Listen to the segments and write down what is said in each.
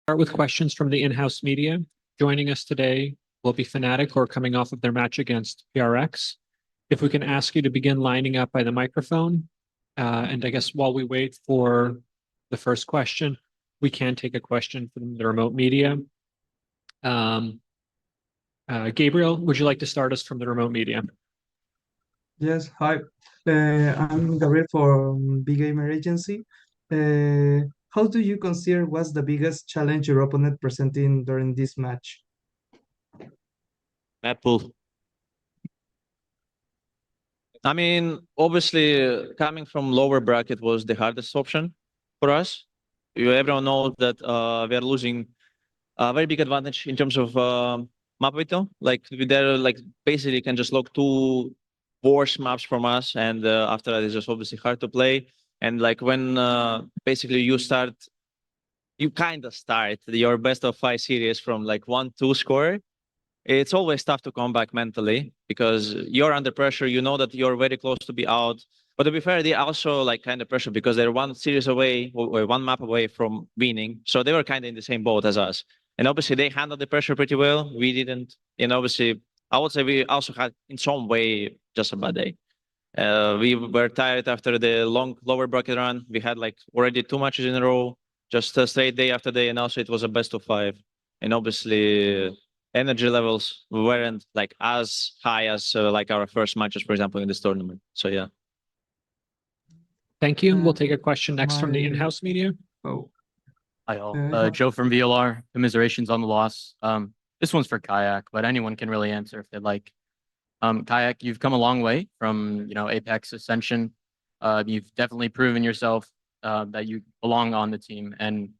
Start with questions from the in-house media. Joining us today will be FNATIC, who are coming off of their match against PRX. If we can ask you to begin lining up by the microphone. And I guess while we wait for the first question, we can take a question from the remote media. Gabriel, would you like to start us from the remote media? Yes, hi. I'm Gabriel from Big Gamer Agency. How do you consider was the biggest challenge your opponent presenting during this match? Map pool. I mean, obviously, coming from lower bracket was the hardest option for us. Everyone knows that we are losing a very big advantage in terms of map window. Like they're like basically can just lock two worse maps from us, and after that it's just obviously hard to play. And like when basically you kind of start your best of 5 series from like 1-2 score. It's always tough to come back mentally because you're under pressure. You know that you're very close to be out. But to be fair, they also like kind of pressure because they're one series away or one map away from winning. So they were kind of in the same boat as us. And obviously they handled the pressure pretty well. We didn't. And obviously, I would say we also had in some way just a bad day. We were tired after the long lower bracket run. We had like already 2 matches in a row, just straight day after day. And also it was a best of 5. And obviously energy levels weren't like as high as like our first matches, for example, in this tournament. So yeah. Thank you. We'll take a question next from the in-house media. Oh, Hi all. Joe from VLR. Commiserations on the loss. This one's for Kayak, but anyone can really answer if they'd like. Kayak, you've come a long way from Apex Ascension. You've definitely proven yourself that you belong on the team, and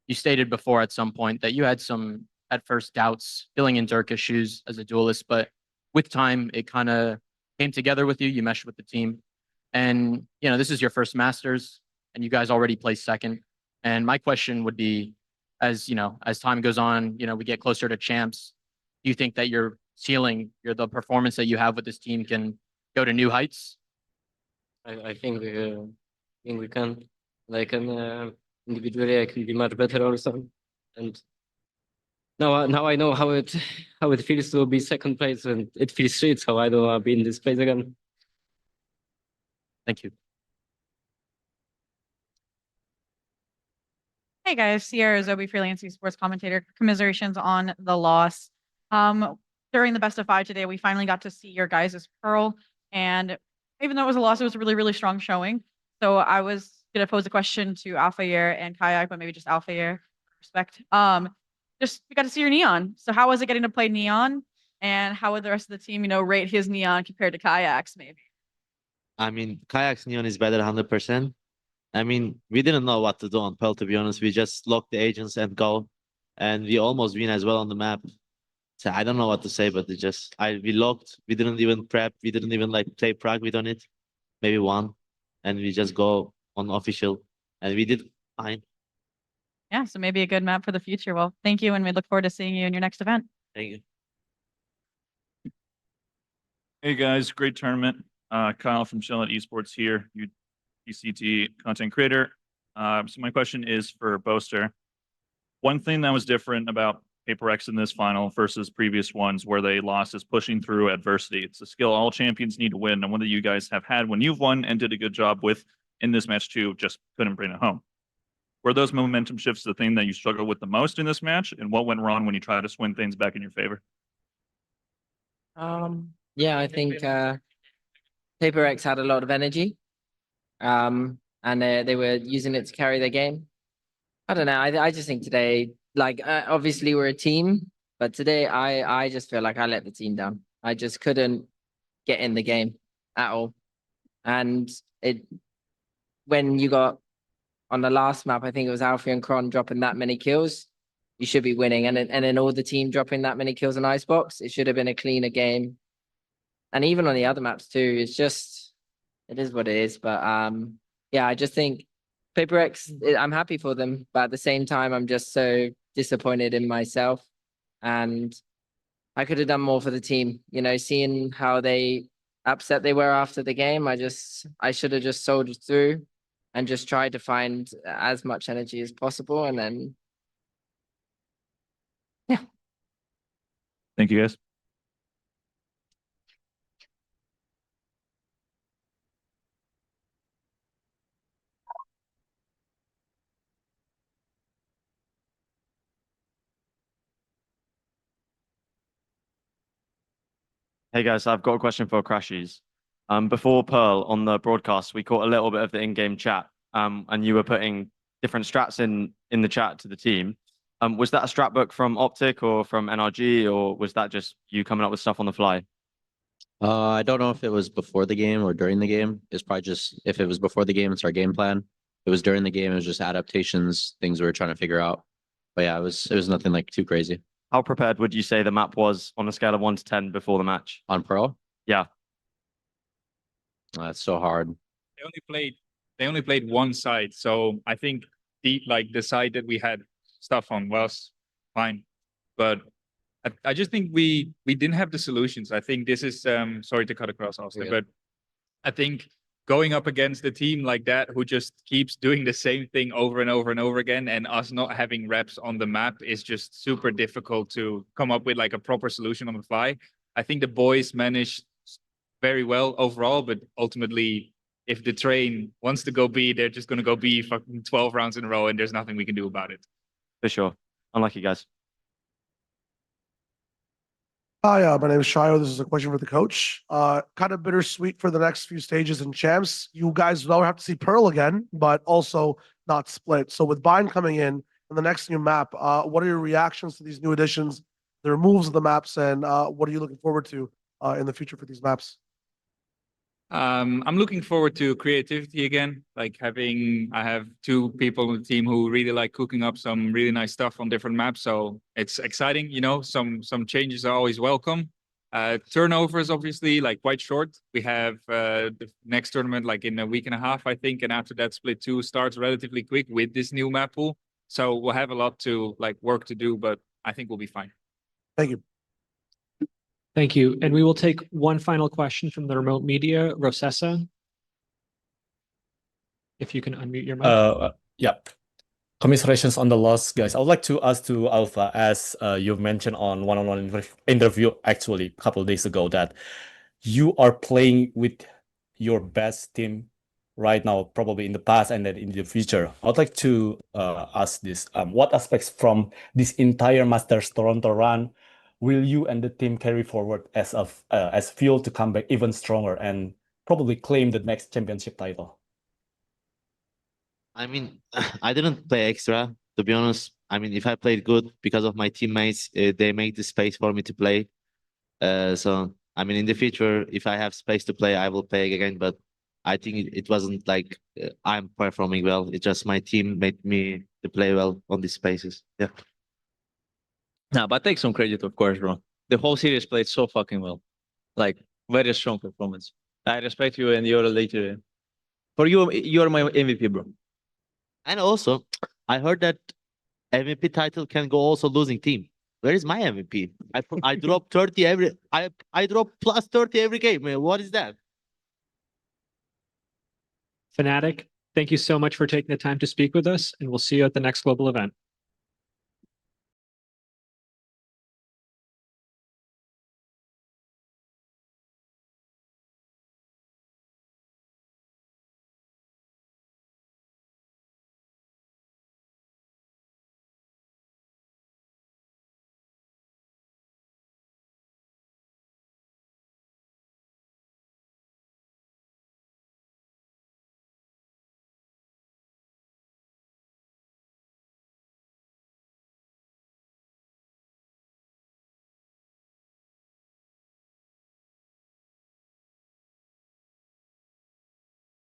you stated before at some point that you had some at first doubts filling in Turkish shoes as a duelist, but with time it kind of came together with you. You meshed with the team, and this is your first Masters, and you guys already placed second. And my question would be, as as time goes on, we get closer to champs. Do you think that your ceiling, the performance that you have with this team can go to new heights? I think we can. Like individually, I can be much better also. And now I know how it feels to be second place, and it feels shit. So I don't want to be in this place again. Thank you. Hey guys, Sierra Zobi, freelance esports commentator. Commiserations on the loss. During the best of 5 today, we finally got to see your guys' Pearl, and even though it was a loss, it was a really, really strong showing. So I was gonna pose a question to Alphayer and Kayak, but maybe just Alphayer. Respect. Just we got to see your Neon. So how was it getting to play Neon, and how would the rest of the team, rate his Neon compared to Kayak's maybe? I mean, Kayak's Neon is better 100%. I mean, we didn't know what to do on Pearl, to be honest. We just locked the agents and go, and we almost win as well on the map. So I don't know what to say, but we locked. We didn't even prep. We didn't even like play Prague with on it. Maybe one, and we just go on official, and we did fine. Yeah, so maybe a good map for the future. Well, thank you, and we look forward to seeing you in your next event. Thank you. Hey guys, great tournament. Kyle from VCT Esports here, VCT content creator. So my question is for Boaster. One thing that was different about PRX in this final versus previous ones where they lost is pushing through adversity. It's a skill all champions need to win, and one that you guys have had when you've won and did a good job with in this match too, just couldn't bring it home. Were those momentum shifts the thing that you struggled with the most in this match, and what went wrong when you tried to swing things back in your favor? Yeah, I think PRX had a lot of energy, and they were using it to carry their game. I don't know. I just think today, like obviously we're a team, but today I just feel like I let the team down. I just couldn't get in the game at all, and when you got on the last map, I think it was Alfie and Kron dropping that many kills, you should be winning, and then all the team dropping that many kills in Icebox, it should have been a cleaner game. And even on the other maps too, it is what it is. But yeah, I just think PRX, I'm happy for them, but at the same time, I'm just so disappointed in myself, and I could have done more for the team. Seeing how upset they were after the game, I should have just soldiered through and just tried to find as much energy as possible, and then Thank you, guys. Hey guys, I've got a question for Crashies. Before Pearl on the broadcast, we caught a little bit of the in-game chat, and you were putting different strats in the chat to the team. Was that a strat book from Optic or from NRG, or was that just you coming up with stuff on the fly? I don't know if it was before the game or during the game. It's probably just if it was before the game, it's our game plan. If it was during the game, it was just adaptations, things we were trying to figure out. But yeah, it was nothing like too crazy. How prepared would you say the map was on a scale of 1 to 10 before the match? On Pro, Yeah. that's so hard. They only played one side, so I think the side that we had stuff on was fine, but I just think we didn't have the solutions. I think this is sorry to cut across, Austin, Yeah. but I think going up against a team like that who just keeps doing the same thing over and over and over again, and us not having reps on the map is just super difficult to come up with like a proper solution on the fly. I think the boys managed very well overall, but ultimately, if the train wants to go B, they're just going to go B fucking 12 rounds in a row, and there's nothing we can do about it. For sure. Unlucky, guys. Hi, my name is Shio. This is a question for the coach. Kind of bittersweet for the next few stages in champs. You guys will have to see Pearl again, but also not split. So with Bind coming in and the next new map, what are your reactions to these new additions, the removes of the maps, and what are you looking forward to in the future for these maps? I'm looking forward to creativity again. I have two people on the team who really like cooking up some really nice stuff on different maps. So it's exciting, some changes are always welcome. Turnover is obviously quite short. We have the next tournament in a week and a half, I think. And after that, split 2 starts relatively quick with this new map pool. So we'll have a lot to work to do, but I think we'll be fine. Thank you. Thank you. And we will take one final question from the remote media, Rosessa. If you can unmute your mic. Yeah. Commiserations on the loss, guys. I would like to ask to Alva, as you've mentioned on one-on-one interview actually a couple of days ago, that you are playing with your best team right now, probably in the past and then in the future. I would like to ask this. What aspects from this entire Masters Toronto run will you and the team carry forward as fuel to come back even stronger and probably claim the next championship title? I mean, I didn't play extra, to be honest. I mean, if I played good because of my teammates, they make the space for me to play. So, I mean, in the future, if I have space to play, I will play again. But I think it wasn't like I'm performing well. It's just my team made me to play well on these spaces. Yeah. No, but take some credit, of course, bro. The whole series played so fucking well. Very strong performance. I respect you, and you're later. For you, you're my MVP, bro. And also, I heard that MVP title can go also losing team. Where is my MVP? I drop 30 I drop plus 30 every game. Man, what is that? FNATIC, thank you so much for taking the time to speak with us, and we'll see you at the next global event.